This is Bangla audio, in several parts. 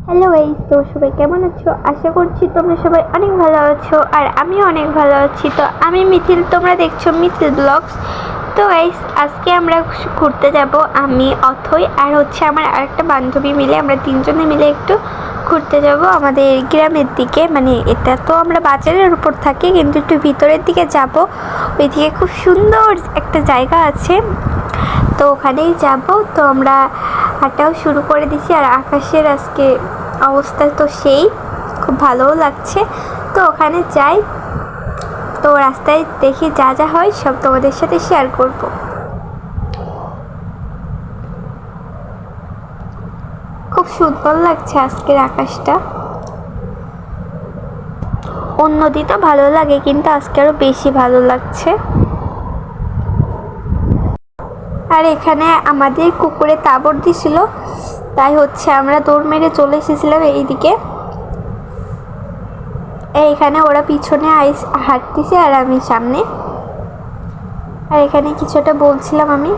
হ্যালো গাইস, তো সবাই কেমন আছো? আশা করছি তোমরা সবাই অনেক ভালো আছো আর আমিও অনেক ভালো আছি। তো আমি মিথিল, তোমরা দেখছো মিথিল ব্লগস। তো গাইস, আজকে আমরা ঘুরতে যাব। আমি, অথই আর আমার আরেকটা বান্ধবী মিলে, আমরা তিনজনে মিলে একটু ঘুরতে যাব আমাদের গ্রামের দিকে। মানে এটা তো আমরা বাজারের উপর থাকি, কিন্তু একটু ভিতরের দিকে যাব। ওইদিকে খুব সুন্দর একটা জায়গা আছে, তো ওখানেই যাব। তো আমরা হাঁটাও শুরু করে দিছি আর আকাশের আজকে অবস্থা তো সেই খুব ভালোও লাগছে। তো ওখানে যাই, তো রাস্তায় দেখি যা যা হয় সব তোমাদের সাথে শেয়ার করব। খুব সুন্দর লাগছে আজকের আকাশটা। অন্যদিন তো ভালো লাগে, কিন্তু আজকে আরো বেশি ভালো লাগছে। আর এখানে আমাদের কুকুরে তাবড় দিছিল, তাই আমরা দৌড় মেরে চলে এসেছিলাম এইদিকে। এইখানে ওরা পিছনে হাঁটতেছে আর আমি সামনে। আর এখানে কিছুটা বলছিলাম আমি।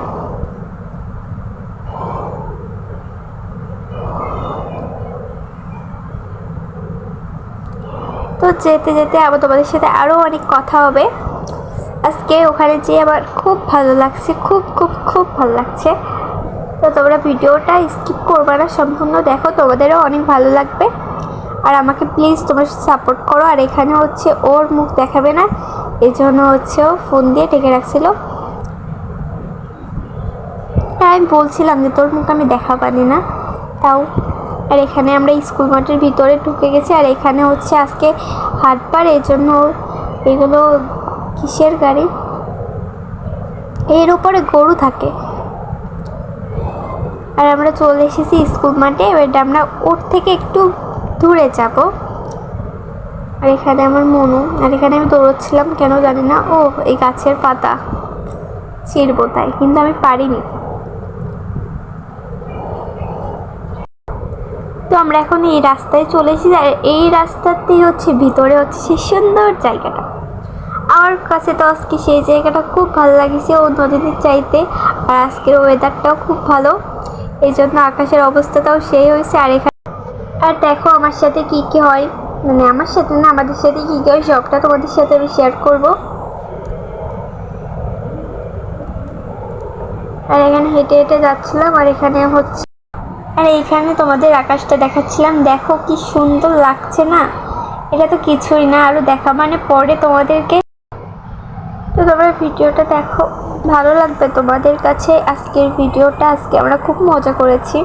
তো যেতে যেতে আবার তোমাদের সাথে আরো অনেক কথা হবে। আজকে ওখানে যেয়ে আবার খুব ভালো লাগছে, খুব খুব খুব ভালো লাগছে। তো তোমরা ভিডিওটা স্কিপ করবে না, সম্পূর্ণ দেখো, তোমাদেরও অনেক ভালো লাগবে। আর আমাকে প্লিজ তোমরা সাপোর্ট করো। আর এখানে ওর মুখ দেখাবে না, এই জন্য ও ফোন দিয়ে ঢেকে রাখছিল। তাই আমি বলছিলাম যে তোর মুখ আমি দেখাবানি না, তাও। আর এখানে আমরা স্কুল মাঠের ভিতরে ঢুকে গেছি। আর এখানে আজকে হাটবার, এই জন্য এগুলো কিসের গাড়ি, এর উপরে গরু থাকে। আর আমরা চলে এসেছি স্কুল মাঠে। এবার আমরা ওর থেকে একটু দূরে যাব। আর এখানে আমার মনু, আর এখানে আমি দৌড়চ্ছিলাম কেন জানি না। ও এই গাছের পাতা ছিঁড়বো তাই, কিন্তু আমি পারিনি। তো আমরা এখন এই রাস্তায় চলে এসেছি। আর এই রাস্তাতেই ভিতরে সেই সুন্দর জায়গাটা। আমার কাছে তো আজকে সেই জায়গাটা খুব ভালো লাগছে অন্য দিনের চাইতে। আর আজকের ওয়েদারটাও খুব ভালো, এই জন্য আকাশের অবস্থাটাও সেই হয়েছে। আর এখানে আর দেখো আমার সাথে কি কি হয়, মানে আমার সাথে না, আমাদের সাথে কি কি হয় সবটা তোমাদের সাথে আমি শেয়ার করব। আর এখানে হেঁটে হেঁটে যাচ্ছিলাম। আর এখানে আর এইখানে তোমাদের আকাশটা দেখাচ্ছিলাম, দেখো কি সুন্দর লাগছে না। এটা তো কিছুই না, আরো দেখা মানে পরে তোমাদেরকে। তো তোমরা ভিডিওটা দেখো, ভালো লাগবে তোমাদের কাছে আজকের ভিডিওটা। আজকে আমরা খুব মজা করেছি।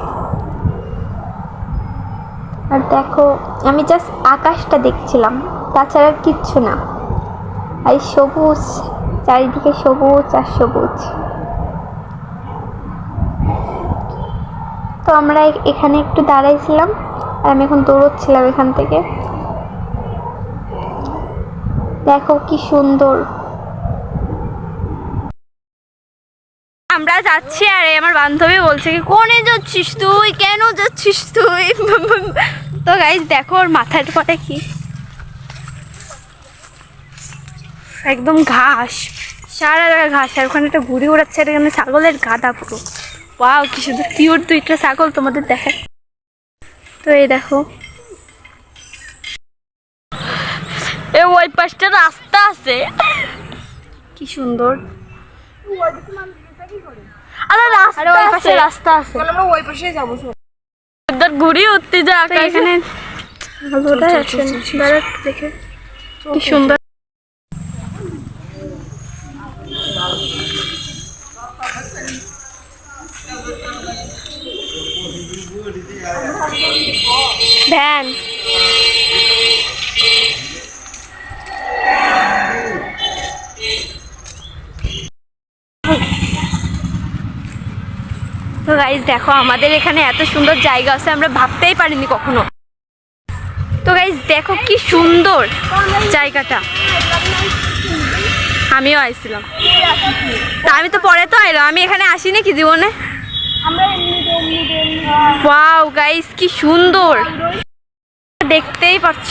আর দেখো, আমি জাস্ট আকাশটা দেখছিলাম, তাছাড়া কিচ্ছু না। আর সবুজ, চারিদিকে সবুজ আর সবুজ। তো আমরা এখানে একটু দাঁড়াইছিলাম আর আমি এখন দৌড়চ্ছিলাম এখান থেকে। দেখো কি সুন্দর আমরা যাচ্ছি। আর আমার বান্ধবী বলছে কি, কোনে যাচ্ছিস তুই, কেন যাচ্ছিস তুই? তো গাইস দেখো ওর মাথার পরে কি একদম ঘাস, সারা জায়গা ঘাস। আর ওখানে একটা ঘুড়ি উড়াচ্ছে, আর এখানে ছাগলের গাদা পুরো। ওয়াও, কি সুন্দর কিউট দুইটা ছাগল তোমাদের দেখায়। তো এই দেখো, ওই পাশটা রাস্তা আছে, কি সুন্দর। আরে ওই পাশে রাস্তা আছে, আমরা ওই পাশে যাবো। ঘুড়ি উঠতে যা এখানে দেখে কি সুন্দর। ভ্যান, তো গাইস দেখো আমাদের এখানে এত সুন্দর জায়গা আছে, আমরা ভাবতেই পারিনি কখনো। তো গাইস দেখো কি সুন্দর জায়গাটা। আমিও আইছিলাম, তা আমি তো পরে তো আইলাম, আমি এখানে আসি নাকি জীবনে। ওয়াও গাইস কি সুন্দর, দেখতেই পাচ্ছ।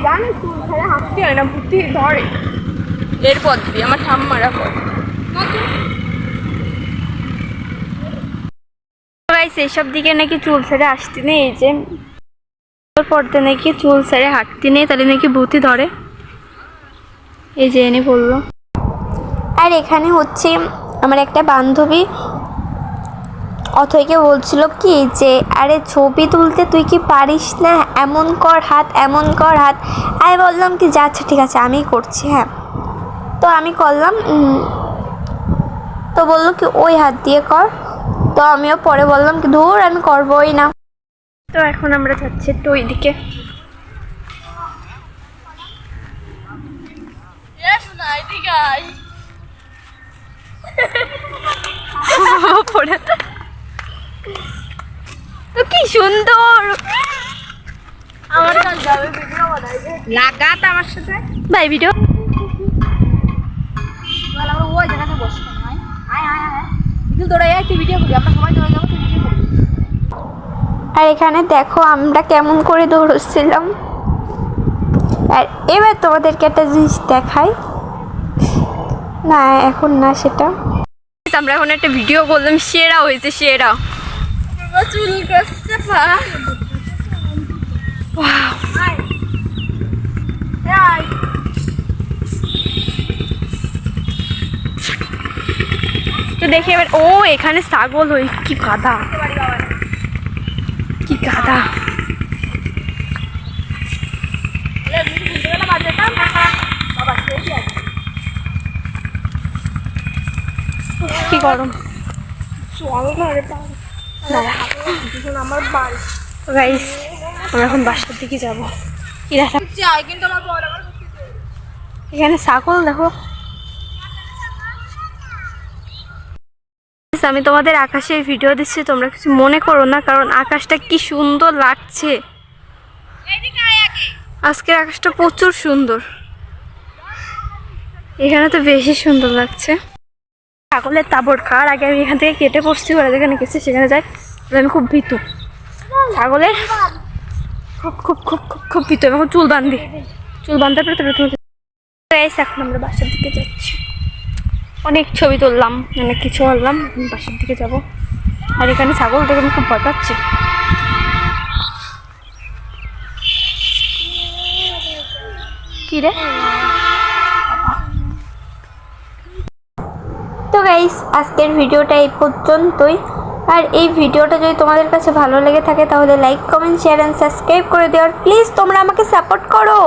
জানিস হাঁটতে হয় না, বুদ্ধি ধরে। এর পথ দিয়ে আমার ঠাম্মারা পথ। এইসব দিকে নাকি চুল ছেড়ে আসতে নেই, এই যে পড়তে নাকি চুল ছেড়ে হাঁটতে নেই, তাহলে নাকি ভূতি ধরে, এই যে এনে বললো। আর এখানে হচ্ছে আমার একটা বান্ধবী অথৈকে বলছিল কি যে আরে ছবি তুলতে তুই কি পারিস না, এমন কর হাত, এমন কর হাত। আমি বললাম কি যে আচ্ছা ঠিক আছে আমি করছি, হ্যাঁ। তো আমি করলাম, তো বললো কি ওই হাত দিয়ে কর। তো আমিও পরে বললাম কি ধুর আমি করবোই না। তো এখন আমরা যাচ্ছি একটু ওইদিকে। তো কি সুন্দর আমার লাগাত আমার সাথে ভাই ভিডিও। আর এখানে দেখো আমরা কেমন করে দৌড়চ্ছিলাম। আর এবার তোমাদেরকে একটা জিনিস দেখাই, না এখন না সেটা, আমরা এখন একটা ভিডিও করলাম, সেরা হয়েছে সেরা। চুল করছে তো দেখি এবার। ও এখানে ছাগল, ওই কি গাধা, কি গাধা। কি গরম গাইস, আমরা এখন বাসার দিকে যাবো। এখানে ছাগল দেখো। আমি তোমাদের আকাশের ভিডিও দিচ্ছি, তোমরা কিছু মনে করো না, কারণ আকাশটা কি সুন্দর লাগছে। আজকের আকাশটা প্রচুর সুন্দর, এখানে তো বেশি সুন্দর লাগছে। ছাগলের তাবড় খাওয়ার আগে আমি এখান থেকে কেটে পড়ছি, ওরা যেখানে গেছে সেখানে যাই। আমি খুব ভীতু ছাগলের, খুব খুব খুব খুব খুব ভীতু। এখন চুল বাঁধি, চুল বাঁধার পরে তারপরে এখন আমরা বাসার দিকে যাচ্ছি। অনেক ছবি তুললাম, অনেক কিছু করলাম, বাসার দিকে যাব। আর এখানে ছাগল দেখে আমি খুব ভয় পাচ্ছি। কি রে? তো গাইস আজকের ভিডিওটা এই পর্যন্তই। আর এই ভিডিওটা যদি তোমাদের কাছে ভালো লেগে থাকে তাহলে like, comment, share and subscribe করে দিও। আর প্লিজ তোমরা আমাকে সাপোর্ট করো।